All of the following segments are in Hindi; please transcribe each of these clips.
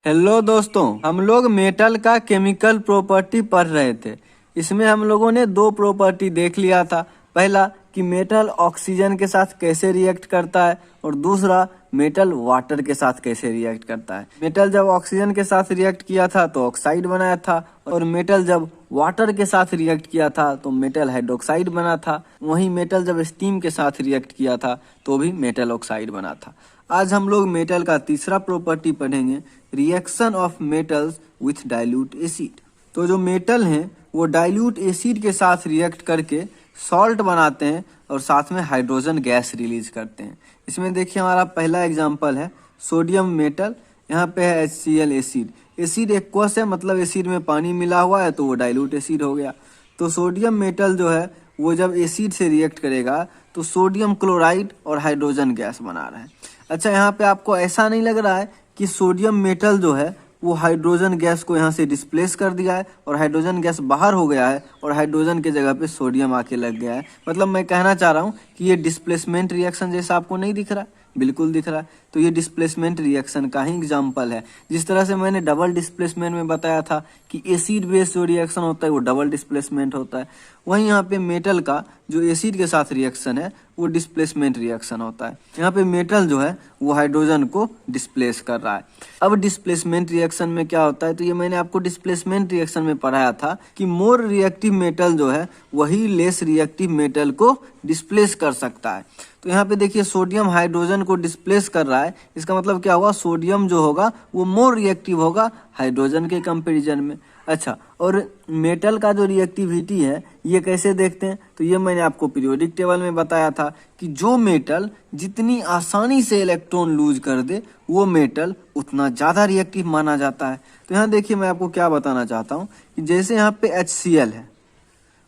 हेलो दोस्तों, हम लोग मेटल का केमिकल प्रॉपर्टी पढ़ रहे थे। इसमें हम लोगों ने दो प्रॉपर्टी देख लिया था। पहला कि मेटल ऑक्सीजन के साथ कैसे रिएक्ट करता है और दूसरा मेटल वाटर के साथ कैसे रिएक्ट करता है। मेटल जब ऑक्सीजन के साथ रिएक्ट किया था तो ऑक्साइड बनाया था और मेटल जब वाटर के साथ रिएक्ट किया था तो मेटल हाइड्रोक्साइड बना था। वहीं मेटल जब स्टीम के साथ रिएक्ट किया था तो भी मेटल ऑक्साइड बना था। आज हम लोग मेटल का तीसरा प्रॉपर्टी पढ़ेंगे, reaction of metals with dilute acid. तो जो मेटल हैं वो डाइल्यूट एसिड के साथ रिएक्ट करके सॉल्ट बनाते हैं और साथ में हाइड्रोजन गैस रिलीज करते हैं। इसमें देखिए हमारा पहला एग्जांपल है सोडियम मेटल। यहाँ पे है HCl एसिड। एसिड एक्वस है, मतलब एसिड में पानी मिला हुआ है तो वो डाइल्यूट एसिड हो गया। तो सोडियम मेटल जो है वो जब एसिड से रिएक्ट करेगा तो सोडियम क्लोराइड और हाइड्रोजन गैस बना रहा है। अच्छा, यहाँ पे आपको ऐसा नहीं लग रहा है कि सोडियम मेटल जो है वो हाइड्रोजन गैस को यहाँ से डिस्प्लेस कर दिया है और हाइड्रोजन गैस बाहर हो गया है और हाइड्रोजन के जगह पे सोडियम आके लग गया है। मतलब मैं कहना चाह रहा हूँ कि ये डिस्प्लेसमेंट रिएक्शन जैसा आपको नहीं दिख रहा है, बिल्कुल दिख रहा है। तो ये डिस्प्लेसमेंट रिएक्शन का ही एग्जाम्पल है। जिस तरह से मैंने डबल डिस्प्लेसमेंट में बताया था कि एसिड बेस जो रिएक्शन होता है वो डबल डिस्प्लेसमेंट होता है, वहीं यहाँ पे मेटल का जो एसिड के साथ रिएक्शन है वो डिस्प्लेसमेंट रिएक्शन होता है। यहाँ पे मेटल जो है वो हाइड्रोजन को डिस्प्लेस कर रहा है। अब डिस्प्लेसमेंट रिएक्शन में क्या होता है, तो ये मैंने आपको डिस्प्लेसमेंट रिएक्शन में पढ़ाया था कि मोर रिएक्टिव मेटल जो है वही लेस रिएक्टिव मेटल को डिस्प्लेस कर सकता है। तो यहाँ पे देखिए सोडियम हाइड्रोजन को डिस्प्लेस कर रहा है। इसका मतलब क्या हुआ, सोडियम जो होगा वो मोर रिएक्टिव होगा हाइड्रोजन के कंपैरिजन में। अच्छा, और मेटल का जो रिएक्टिविटी है ये कैसे देखते हैं, तो ये मैंने आपको पीरियोडिक टेबल में बताया था कि जो मेटल जितनी आसानी से इलेक्ट्रॉन लूज कर दे वो मेटल उतना ज़्यादा रिएक्टिव माना जाता है। तो यहाँ देखिए मैं आपको क्या बताना चाहता हूँ कि जैसे यहाँ पे HCl है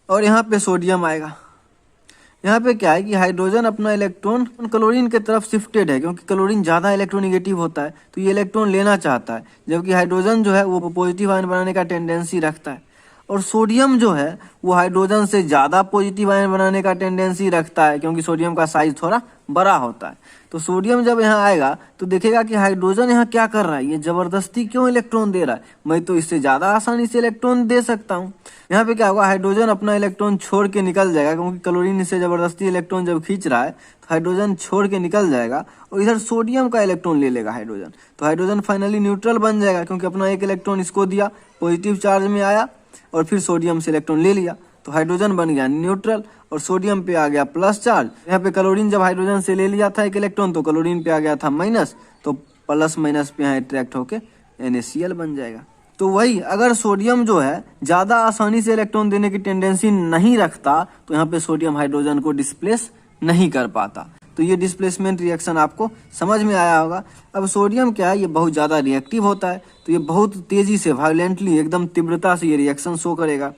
और यहाँ पे सोडियम आएगा। यहाँ पे क्या है कि हाइड्रोजन अपना इलेक्ट्रॉन क्लोरीन के तरफ शिफ्टेड है, क्योंकि क्लोरीन ज़्यादा इलेक्ट्रोनिगेटिव होता है तो ये इलेक्ट्रॉन लेना चाहता है, जबकि हाइड्रोजन जो है वो पॉजिटिव आयन बनाने का टेंडेंसी रखता है। और सोडियम जो है वो हाइड्रोजन से ज़्यादा पॉजिटिव आयन बनाने का टेंडेंसी रखता है, क्योंकि सोडियम का साइज थोड़ा बड़ा होता है। तो सोडियम जब यहाँ आएगा तो देखेगा कि हाइड्रोजन यहाँ क्या कर रहा है, ये जबरदस्ती क्यों इलेक्ट्रॉन दे रहा है, मैं तो इससे ज़्यादा आसानी से इलेक्ट्रॉन दे सकता हूँ। यहाँ पे क्या होगा, हाइड्रोजन अपना इलेक्ट्रॉन छोड़ के निकल जाएगा, क्योंकि क्लोरीन इससे जबरदस्ती इलेक्ट्रॉन जब खींच रहा है तो हाइड्रोजन छोड़ के निकल जाएगा और इधर सोडियम का इलेक्ट्रॉन ले लेगा हाइड्रोजन। तो हाइड्रोजन फाइनली न्यूट्रल बन जाएगा, क्योंकि अपना एक इलेक्ट्रॉन इसको दिया, पॉजिटिव चार्ज में आया और फिर सोडियम से इलेक्ट्रॉन ले लिया तो हाइड्रोजन बन गया न्यूट्रल और सोडियम पे आ गया प्लस चार्ज। यहाँ पे क्लोरीन जब हाइड्रोजन से ले लिया था एक इलेक्ट्रॉन तो क्लोरीन पे आ गया था माइनस, तो प्लस माइनस पे यहाँ अट्रैक्ट होके NaCl बन जाएगा। तो वही अगर सोडियम जो है ज़्यादा आसानी से इलेक्ट्रॉन देने की टेंडेंसी नहीं रखता तो यहाँ पे सोडियम हाइड्रोजन को डिस्प्लेस नहीं कर पाता। तो ये डिस्प्लेसमेंट रिएक्शन आपको समझ में आया होगा। अब सोडियम क्या है, ये बहुत ज़्यादा रिएक्टिव होता है तो ये बहुत तेज़ी से वायलेंटली एकदम तीव्रता से ये रिएक्शन शो करेगा।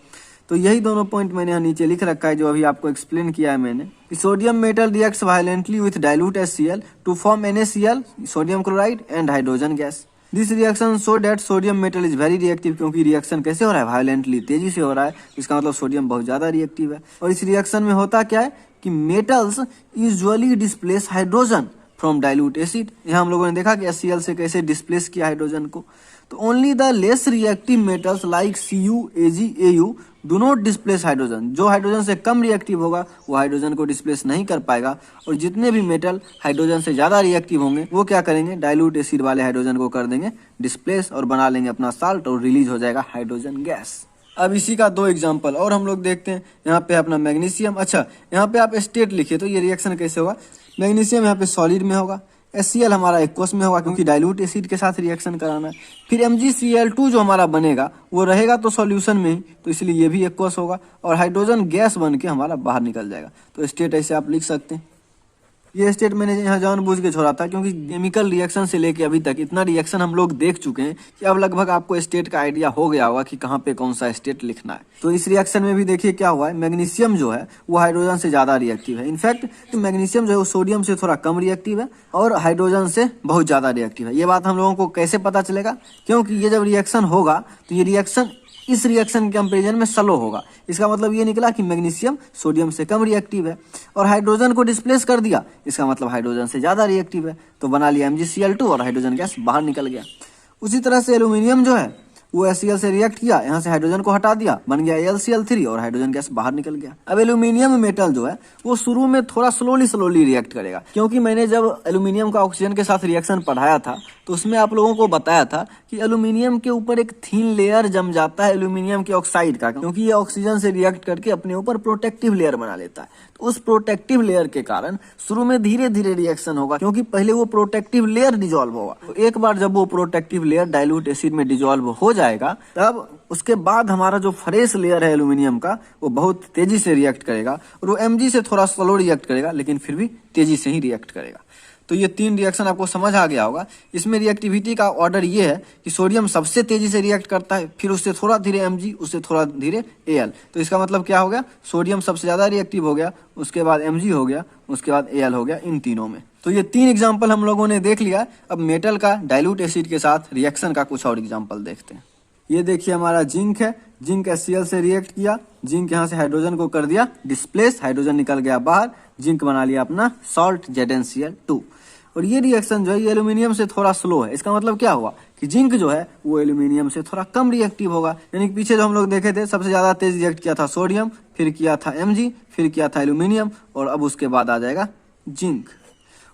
तो यही दोनों पॉइंट मैंने यहाँ नीचे लिख रखा है जो अभी आपको एक्सप्लेन किया है मैंने कि sodium metal reacts violently with dilute HCl to form NaCl, sodium chloride and hydrogen gas. This reaction show that sodium metal is very reactive, क्योंकि रिएक्शन कैसे हो रहा है, वायलेंटली तेजी से हो रहा है, इसका मतलब सोडियम बहुत ज़्यादा रिएक्टिव है। और इस रिएक्शन में होता क्या है कि metals usually displace hydrogen from dilute acid. यहाँ हम लोगों ने देखा कि HCl से कैसे डिस्प्लेस किया हाइड्रोजन को। तो only the less reactive metals like Cu, Ag, Au do not displace hydrogen. जो हाइड्रोजन से कम रिएक्टिव होगा वो हाइड्रोजन को डिस्प्लेस नहीं कर पाएगा, और जितने भी मेटल हाइड्रोजन से ज़्यादा रिएक्टिव होंगे वो क्या करेंगे, डाइल्यूट एसिड वाले हाइड्रोजन को कर देंगे डिस्प्लेस और बना लेंगे अपना साल्ट और रिलीज हो जाएगा हाइड्रोजन गैस। अब इसी का दो एग्जांपल और हम लोग देखते हैं। यहाँ पे अपना मैग्नीशियम। अच्छा, यहाँ पे आप स्टेट लिखिए तो ये रिएक्शन कैसे होगा। मैग्नीशियम यहाँ पे सॉलिड में होगा, HCl हमारा एक्वस में होगा क्योंकि डाइल्यूट एसिड के साथ रिएक्शन कराना है। फिर MgCl2 जो हमारा बनेगा वो रहेगा तो सॉल्यूशन में ही, तो इसलिए ये भी एक्वस होगा और हाइड्रोजन गैस बन के हमारा बाहर निकल जाएगा। तो स्टेट ऐसे आप लिख सकते हैं। ये स्टेट मैंने यहाँ जानबूझ के छोड़ा था क्योंकि केमिकल रिएक्शन से लेके अभी तक इतना रिएक्शन हम लोग देख चुके हैं कि अब लगभग आपको स्टेट का आइडिया हो गया होगा कि कहाँ पे कौन सा स्टेट लिखना है। तो इस रिएक्शन में भी देखिए क्या हुआ है, मैग्नीशियम जो है वो हाइड्रोजन से ज़्यादा रिएक्टिव है। इनफैक्ट तो मैग्नीशियम जो है वो सोडियम से थोड़ा कम रिएक्टिव है और हाइड्रोजन से बहुत ज़्यादा रिएक्टिव है। ये बात हम लोगों को कैसे पता चलेगा, क्योंकि ये जब रिएक्शन होगा तो ये रिएक्शन इस रिएक्शन के कंपेरिजन में स्लो होगा। इसका मतलब ये निकला कि मैग्नीशियम सोडियम से कम रिएक्टिव है और हाइड्रोजन को डिस्प्लेस कर दिया, इसका मतलब हाइड्रोजन से ज़्यादा रिएक्टिव है। तो बना लिया MgCl2 और हाइड्रोजन गैस बाहर निकल गया। उसी तरह से एल्यूमिनियम जो है वो HCl से रिएक्ट किया, यहाँ से हाइड्रोजन को हटा दिया, बन गया AlCl3 और हाइड्रोजन गैस बाहर निकल गया। अब एल्यूमिनियम मेटल जो है वो शुरू में थोड़ा स्लोली रिएक्ट करेगा, क्योंकि मैंने जब एल्यूमिनियम का ऑक्सीजन के साथ रिएक्शन पढ़ाया था तो उसमें आप लोगों को बताया था कि एल्यूमिनियम के ऊपर एक थीन लेयर जम जाता है एल्यूमिनियम के ऑक्साइड का, क्योंकि ये ऑक्सीजन से रिएक्ट करके अपने ऊपर प्रोटेक्टिव लेयर बना लेता है। तो उस प्रोटेक्टिव लेयर के कारण शुरू में धीरे धीरे रिएक्शन होगा, क्योंकि पहले वो प्रोटेक्टिव लेयर डिजोल्व होगा। तो एक बार जब वो प्रोटेक्टिव लेयर डाइल्यूट एसिड में डिजोल्व हो जाएगा, तब उसके बाद हमारा जो फ्रेश लेयर है एल्यूमिनियम का वो बहुत तेजी से रिएक्ट करेगा, और वो Mg से थोड़ा स्लो रिएक्ट करेगा, लेकिन फिर भी तेजी से ही रिएक्ट करेगा। तो ये 3 रिएक्शन आपको समझ आ गया होगा। इसमें रिएक्टिविटी का ऑर्डर ये है कि सोडियम सबसे तेजी से रिएक्ट करता है, फिर उससे थोड़ा धीरे Mg, उससे थोड़ा धीरे Al। तो इसका मतलब क्या हो गया, सोडियम सबसे ज्यादा रिएक्टिव हो गया, उसके बाद Mg हो गया, उसके बाद Al हो गया, इन तीनों में। तो ये 3 एग्जाम्पल हम लोगों ने देख लिया। अब मेटल का डाइल्यूट एसिड के साथ रिएक्शन का कुछ और एग्जाम्पल देखते हैं। ये देखिए हमारा जिंक है, जिंक HCl से रिएक्ट किया, जिंक यहाँ से हाइड्रोजन को कर दिया डिस्प्लेस, हाइड्रोजन निकल गया बाहर, जिंक बना लिया अपना सॉल्ट ZnCl2। और ये रिएक्शन जो है ये एल्यूमिनियम से थोड़ा स्लो है। इसका मतलब क्या हुआ कि जिंक जो है वो एल्यूमिनियम से थोड़ा कम रिएक्टिव होगा। यानी कि पीछे जो हम लोग देखे थे सबसे ज्यादा तेज रिएक्ट किया था सोडियम, फिर किया था Mg, फिर किया था एल्यूमिनियम, और अब उसके बाद आ जाएगा जिंक।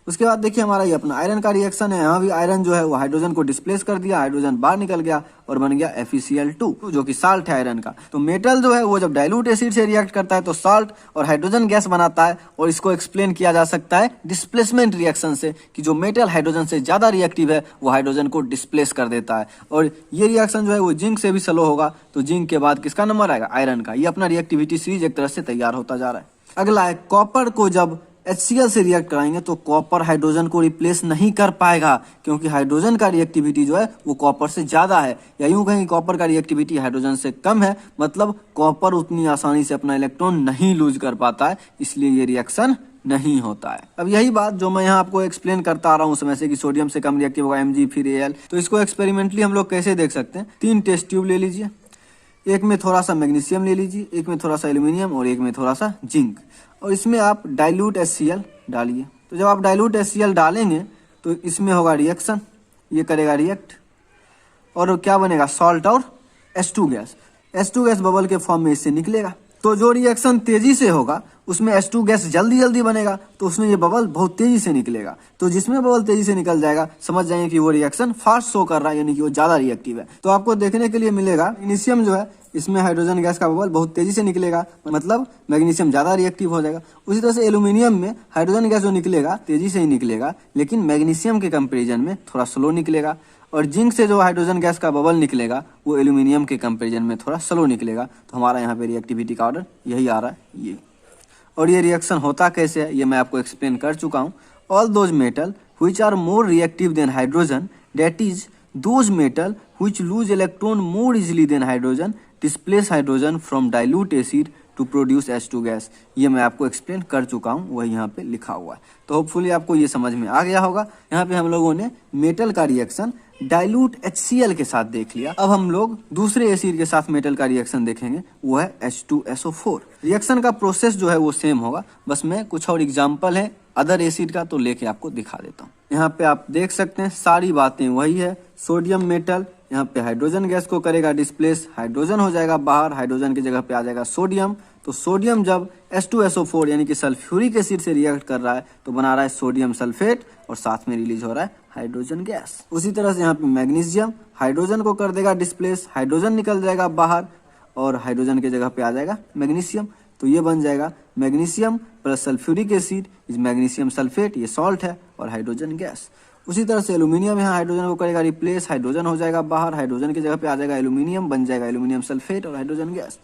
उसके बाद देखिए हमारा ये अपना आयरन का रिएक्शन है। यहाँ भी आयरन जो है वो हाइड्रोजन को डिस्प्लेस कर दिया, हाइड्रोजन बाहर निकल गया और बन गया FeCl2 जो कि साल्ट है आयरन का। तो मेटल जो है वो जब डाइल्यूट एसिड से रिएक्ट करता है तो साल्ट और हाइड्रोजन गैस बनाता है, और इसको एक्सप्लेन किया जा सकता है डिस्प्लेसमेंट रिएक्शन से, कि जो मेटल हाइड्रोजन से ज्यादा रिएक्टिव है वो हाइड्रोजन को डिस्प्लेस कर देता है। और ये रिएक्शन जो है वो जिंक से भी स्लो होगा। तो जिंक के बाद किसका नंबर आएगा, आयरन का। ये अपना रिएक्टिविटी सीरीज एक तरह से तैयार होता जा रहा है। अगला है कॉपर को जब HCl से रिएक्ट कराएंगे तो कॉपर हाइड्रोजन को रिप्लेस नहीं कर पाएगा, क्योंकि हाइड्रोजन का रिएक्टिविटी जो है वो कॉपर से ज्यादा है, या यूं कहें कॉपर का रिएक्टिविटी हाइड्रोजन से कम है। मतलब कॉपर उतनी आसानी से अपना इलेक्ट्रॉन नहीं लूज कर पाता है, इसलिए ये रिएक्शन नहीं होता है। अब यही बात जो मैं यहाँ आपको एक्सप्लेन करता आ रहा हूँ समय से कि सोडियम से कम रिएक्टिव होगा Mg फिर Al, तो इसको एक्सपेरिमेंटली हम लोग कैसे देख सकते हैं। 3 टेस्ट ट्यूब ले लीजिए, एक में थोड़ा सा मैग्नीशियम ले लीजिए, एक में थोड़ा सा एल्यूमिनियम और एक में थोड़ा सा जिंक, और इसमें आप डाइल्यूट HCl डालिए। तो जब आप डाइल्यूट HCl डालेंगे तो इसमें होगा रिएक्शन, ये करेगा रिएक्ट, और क्या बनेगा, सॉल्ट और H2 gas. H2 gas bubble के फॉर्म में इससे निकलेगा। तो जो रिएक्शन तेजी से होगा उसमें H2 गैस जल्दी जल्दी बनेगा, तो उसमें ये बबल बहुत तेजी से निकलेगा। तो जिसमें बबल तेजी से निकल जाएगा समझ जाएंगे कि वो रिएक्शन फास्ट शो कर रहा है, यानी कि वो ज्यादा रिएक्टिव है। तो आपको देखने के लिए मिलेगा मैग्नीशियम जो है इसमें हाइड्रोजन गैस का बबल बहुत तेजी से निकलेगा, मतलब मैग्नीशियम ज्यादा रिएक्टिव हो जाएगा। उसी तरह से एल्यूमिनियम में हाइड्रोजन गैस जो निकलेगा तेजी से ही निकलेगा, लेकिन मैग्नीशियम के कंपेरिजन में थोड़ा स्लो निकलेगा। और जिंक से जो हाइड्रोजन गैस का बबल निकलेगा वो एल्यूमिनियम के कंपेरिजन में थोड़ा स्लो निकलेगा। तो हमारा यहाँ पे रिएक्टिविटी का ऑर्डर यही आ रहा है, ये। और ये रिएक्शन होता कैसे है ये मैं आपको एक्सप्लेन कर चुका हूँ। All those metal which are more reactive than hydrogen, that is those metal which lose electron more easily than hydrogen displace hydrogen from dilute acid to produce H2 gas. ये मैं आपको एक्सप्लेन कर चुका हूँ, वही यहाँ पे लिखा हुआ है। तो होपफुली आपको ये समझ में आ गया होगा। यहाँ पे हम लोगों ने मेटल का रिएक्शन डाइल्यूट HCl के साथ देख लिया। अब हम लोग दूसरे एसिड के साथ मेटल का रिएक्शन देखेंगे, वो है H2SO4। रिएक्शन का प्रोसेस जो है वो सेम होगा, बस मैं कुछ और एग्जाम्पल है अदर एसिड का तो लेके आपको दिखा देता हूँ। यहाँ पे आप देख सकते हैं सारी बातें वही है। सोडियम मेटल यहाँ पे हाइड्रोजन गैस को करेगा डिस्प्लेस, हाइड्रोजन हो जाएगा बाहर, हाइड्रोजन की जगह पे आ जाएगा सोडियम। तो सोडियम जब H2SO4 यानी कि सल्फ्यूरिक एसिड से रिएक्ट कर रहा है तो बना रहा है सोडियम सल्फेट, और साथ में रिलीज हो रहा है हाइड्रोजन गैस। उसी तरह से यहाँ पे मैग्नीशियम हाइड्रोजन को कर देगा डिस्प्लेस, हाइड्रोजन निकल जाएगा बाहर और हाइड्रोजन की जगह पे आ जाएगा मैग्नीशियम। तो ये बन जाएगा magnesium plus sulphuric acid is magnesium sulphate, ये सॉल्ट है, और हाइड्रोजन गैस। उसी तरह से एल्यूमिनियम यहाँ हाइड्रोजन को करेगा रिप्लेस, हाइड्रोजन हो जाएगा बाहर, हाइड्रोजन की जगह पे आ जाएगा एल्यूमिनियम, बन जाएगा एल्यूमिनियम सल्फेट और हाइड्रोजन गैस।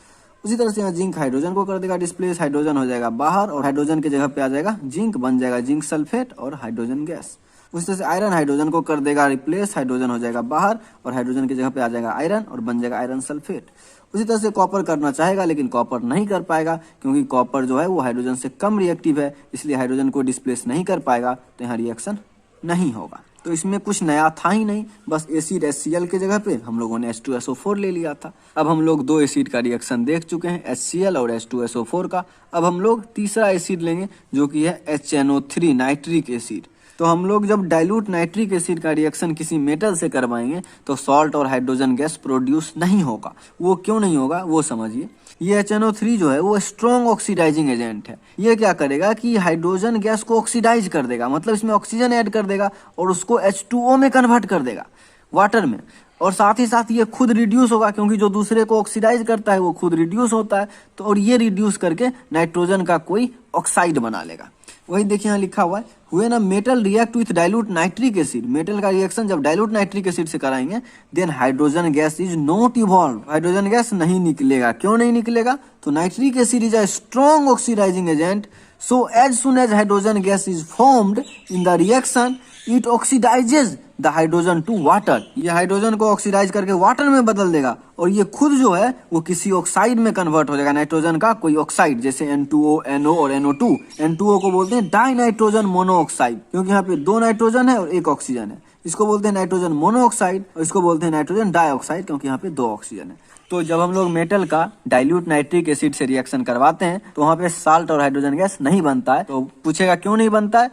उसी तरह से यहाँ जिंक हाइड्रोजन को कर देगा डिस्प्लेस, हाइड्रोजन हो जाएगा बाहर और हाइड्रोजन की जगह पे आ जाएगा जिंक, बन जाएगा जिंक सल्फेट और हाइड्रोजन गैस। उसी तरह से आयरन हाइड्रोजन को कर देगा रिप्लेस, हाइड्रोजन हो जाएगा बाहर और हाइड्रोजन की जगह पे आ जाएगा आयरन और बन जाएगा आयरन सल्फेट। उसी तरह से कॉपर करना चाहेगा लेकिन कॉपर नहीं कर पाएगा, क्योंकि कॉपर जो है वो हाइड्रोजन से कम रिएक्टिव है, इसलिए हाइड्रोजन को डिस्प्लेस नहीं कर पाएगा, तो यहाँ रिएक्शन नहीं होगा। तो इसमें कुछ नया था ही नहीं, बस एसिड HCl के जगह पे हम लोगों ने H2SO4 ले लिया था। अब हम लोग 2 एसिड का रिएक्शन देख चुके हैं, HCl और H2SO4 का। अब हम लोग तीसरा एसिड लेंगे जो कि है HNO3 नाइट्रिक एसिड। तो तो हम लोग जब डाइल्यूट नाइट्रिक एसिड का रिएक्शन किसी मेटल से करवाएंगे तो सॉल्ट और हाइड्रोजन गैस प्रोड्यूस नहीं होगा। वो क्यों नहीं होगा वो समझिए। ये HNO3 जो है वो स्ट्रॉन्ग ऑक्सीडाइजिंग एजेंट है। ये क्या करेगा कि हाइड्रोजन गैस को ऑक्सीडाइज कर देगा, मतलब इसमें ऑक्सीजन ऐड कर देगा और उसको H2O में कन्वर्ट कर देगा, वाटर में। और साथ ही साथ ये खुद रिड्यूस होगा, क्योंकि जो दूसरे को ऑक्सीडाइज करता है वो खुद रिड्यूस होता है। तो और ये रिड्यूस करके नाइट्रोजन का कोई ऑक्साइड बना लेगा। वही देखिए यहाँ लिखा हुआ है, when a metal react with dilute nitric acid, metal का रिएक्शन जब डाइल्यूट नाइट्रिक एसिड से कराएंगे, then hydrogen gas is not evolve, hydrogen gas नहीं निकलेगा। क्यों नहीं निकलेगा? तो nitric acid is a strong oxidising agent, so as soon as hydrogen gas is formed in the reaction it oxidises the hydrogen to water. ये हाइड्रोजन को ऑक्सीडाइज करके वाटर में बदल देगा और ये खुद जो है वो किसी ऑक्साइड में कन्वर्ट हो जाएगा, नाइट्रोजन का कोई ऑक्साइड, जैसे N2O, NO और NO2। N2O को बोलते हैं डाई नाइट्रोजन मोनोऑक्साइड, क्योंकि यहाँ पे 2 नाइट्रोजन है और 1 ऑक्सीजन है। इसको बोलते हैं नाइट्रोजन मोनोऑक्साइड और इसको बोलते हैं नाइट्रोजन डाइऑक्साइड, क्योंकि यहाँ पे 2 ऑक्सीजन है। तो जब हम लोग मेटल का डाइल्यूट नाइट्रिक एसिड से रिएक्शन करवाते हैं तो वहाँ पे साल्ट और हाइड्रोजन गैस नहीं बनता है। तो पूछेगा क्यों नहीं बनता है,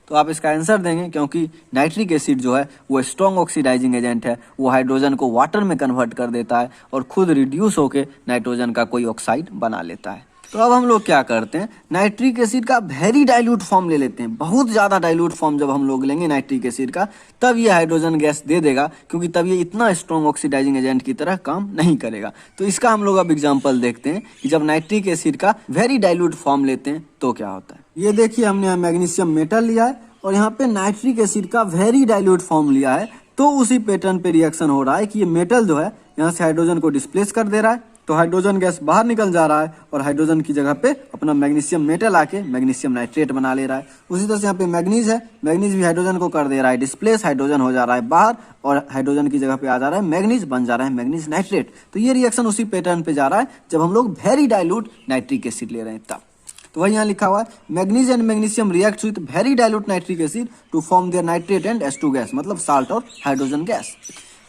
तो आप इसका आंसर देंगे क्योंकि नाइट्रिक एसिड जो है वो स्ट्रॉन्ग ऑक्सीडाइजिंग एजेंट है। वो हाइड्रोजन को वाटर में कन्वर्ट कर देता है और खुद रिड्यूस होकर नाइट्रोजन का कोई ऑक्साइड बना लेता है। तो अब हम लोग क्या करते हैं, नाइट्रिक एसिड का वेरी डाइल्यूट फॉर्म ले लेते हैं। बहुत ज़्यादा डाइल्यूट फॉर्म जब हम लोग लेंगे नाइट्रिक एसिड का, तब ये हाइड्रोजन गैस दे देगा, क्योंकि तब ये इतना स्ट्रॉन्ग ऑक्सीडाइजिंग एजेंट की तरह काम नहीं करेगा। तो इसका हम लोग अब एग्जाम्पल देखते हैं कि जब नाइट्रिक एसिड का वेरी डाइल्यूट फॉर्म लेते हैं तो क्या होता है। ये देखिए, हमने मैग्नीशियम मेटल लिया है और यहाँ पे नाइट्रिक एसिड का वेरी डाइल्यूट फॉर्म लिया है। तो उसी पैटर्न पे रिएक्शन हो रहा है कि ये मेटल जो है यहाँ से हाइड्रोजन को डिस्प्लेस कर दे रहा है, तो हाइड्रोजन गैस बाहर निकल जा रहा है और हाइड्रोजन की जगह पे अपना मैग्नीशियम मेटल आके मैग्नीशियम नाइट्रेट बना ले रहा है। उसी तरह से यहाँ पे मैग्नीज है, मैग्नीज भी हाइड्रोजन को कर दे रहा है डिस्प्लेस, हाइड्रोजन हो जा रहा है बाहर और हाइड्रोजन की जगह पे आ जा रहा है मैग्नीज, बन जा रहा है मैग्नीज नाइट्रेट। तो ये रिएक्शन उसी पैटर्न पे जा रहा है जब हम लोग वेरी डाइल्यूट नाइट्रिक एसिड ले रहे हैं तब। तो वही यहाँ लिखा हुआ है, manganese and magnesium reacts with very dilute nitric acid to form their nitrate and H2 gas, मतलब साल्ट और हाइड्रोजन गैस।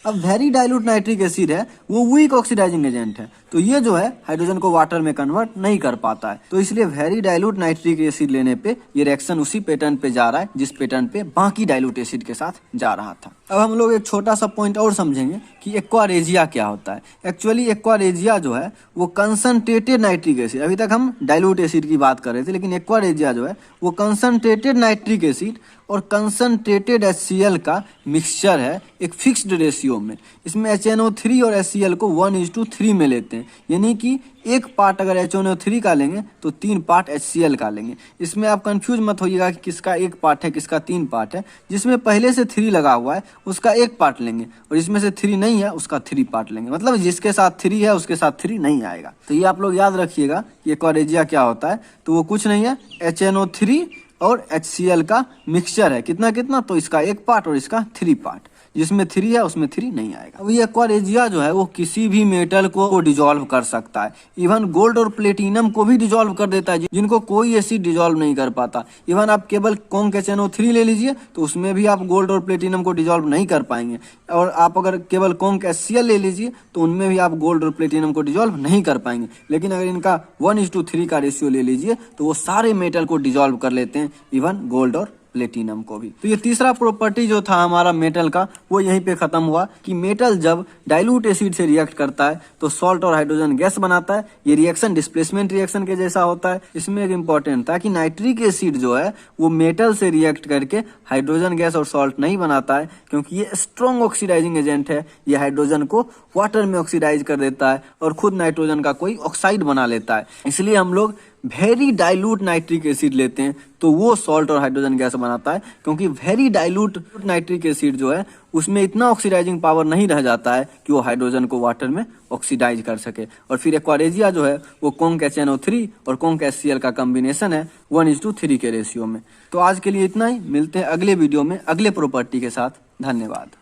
अब वेरी डाइल्यूट नाइट्रिक एसिड है वो वीक ऑक्सीडाइजिंग एजेंट है, तो ये जो है हाइड्रोजन को वाटर में कन्वर्ट नहीं कर पाता है। तो इसलिए वेरी डाइल्यूट नाइट्रिक एसिड लेने पे ये रिएक्शन उसी पैटर्न पे जा रहा है जिस पैटर्न पे बाकी डाइल्यूट एसिड के साथ जा रहा था। अब हम लोग एक छोटा सा पॉइंट और समझेंगे कि एक्वारेजिया क्या होता है। एक्चुअली एक्वारेजिया जो है वो कंसंट्रेटेड नाइट्रिक एसिड, अभी तक हम डाइल्यूट एसिड की बात कर रहे थे, लेकिन एक्वारेजिया जो है वो कंसंट्रेटेड नाइट्रिक एसिड और कंसंट्रेटेड HCl का मिक्सचर है एक फिक्स्ड रेशियो में। इसमें HNO3 और HCl को 1:3 में लेते हैं, यानी कि एक पार्ट अगर HNO3 का लेंगे तो 3 पार्ट HCl का लेंगे। इसमें आप कंफ्यूज मत होइएगा कि किसका 1 पार्ट है किसका 3 पार्ट है। जिसमें पहले से 3 लगा हुआ है उसका 1 पार्ट लेंगे और इसमें से 3 नहीं है उसका 3 पार्ट लेंगे, मतलब जिसके साथ 3 है उसके साथ 3 नहीं आएगा। तो ये आप लोग याद रखिएगा कि एक्वारेजिया क्या होता है। तो वो कुछ नहीं है, HNO3 और HCl का मिक्सचर है। कितना कितना, तो इसका 1 पार्ट और इसका 3 पार्ट। जिसमें 3 है उसमें 3 नहीं आएगा। अब ये एक्वारेजिया जो है वो किसी भी मेटल को डिजोल्व कर सकता है, इवन गोल्ड और प्लेटिनम को भी डिजोल्व कर देता है, जिनको कोई एसिड डिजोल्व नहीं कर पाता। इवन आप केवल कॉन्क HNO3 ले लीजिए तो उसमें भी आप गोल्ड और प्लेटिनम को डिजोल्व नहीं कर पाएंगे, और आप अगर केवल कॉन्क HCl ले लीजिए तो उनमें भी आप गोल्ड और प्लेटिनम को डिजोल्व नहीं कर पाएंगे। लेकिन अगर इनका 1:3 का रेशियो ले लीजिए तो वो सारे मेटल को डिजोल्व कर लेते हैं, इवन गोल्ड और प्लेटिनम को भी। तो ये तीसरा प्रॉपर्टी जो था हमारा मेटल का वो यहीं पे खत्म हुआ कि मेटल जब डाइल्यूट एसिड से रिएक्ट करता है तो सॉल्ट और हाइड्रोजन गैस बनाता है। ये रिएक्शन डिस्प्लेसमेंट रिएक्शन के जैसा होता है। इसमें एक इंपॉर्टेंट था कि नाइट्रिक एसिड जो है वो मेटल से रिएक्ट करके हाइड्रोजन गैस और सॉल्ट नहीं बनाता है, क्योंकि ये स्ट्रॉन्ग ऑक्सीडाइजिंग एजेंट है। ये हाइड्रोजन को वाटर में ऑक्सीडाइज कर देता है और खुद नाइट्रोजन का कोई ऑक्साइड बना लेता है। इसलिए हम लोग वेरी डाइल्यूट नाइट्रिक एसिड लेते हैं तो वो सॉल्ट और हाइड्रोजन गैस बनाता है, क्योंकि वेरी डाइल्यूट नाइट्रिक एसिड जो है उसमें इतना ऑक्सीडाइजिंग पावर नहीं रह जाता है कि वो हाइड्रोजन को वाटर में ऑक्सीडाइज कर सके। और फिर एक्वारेजिया जो है वो कॉन्क HNO3 और कॉन्क HCl का कॉम्बिनेशन है 1:3 के रेशियो में। तो आज के लिए इतना ही, मिलते हैं अगले वीडियो में अगले प्रॉपर्टी के साथ। धन्यवाद।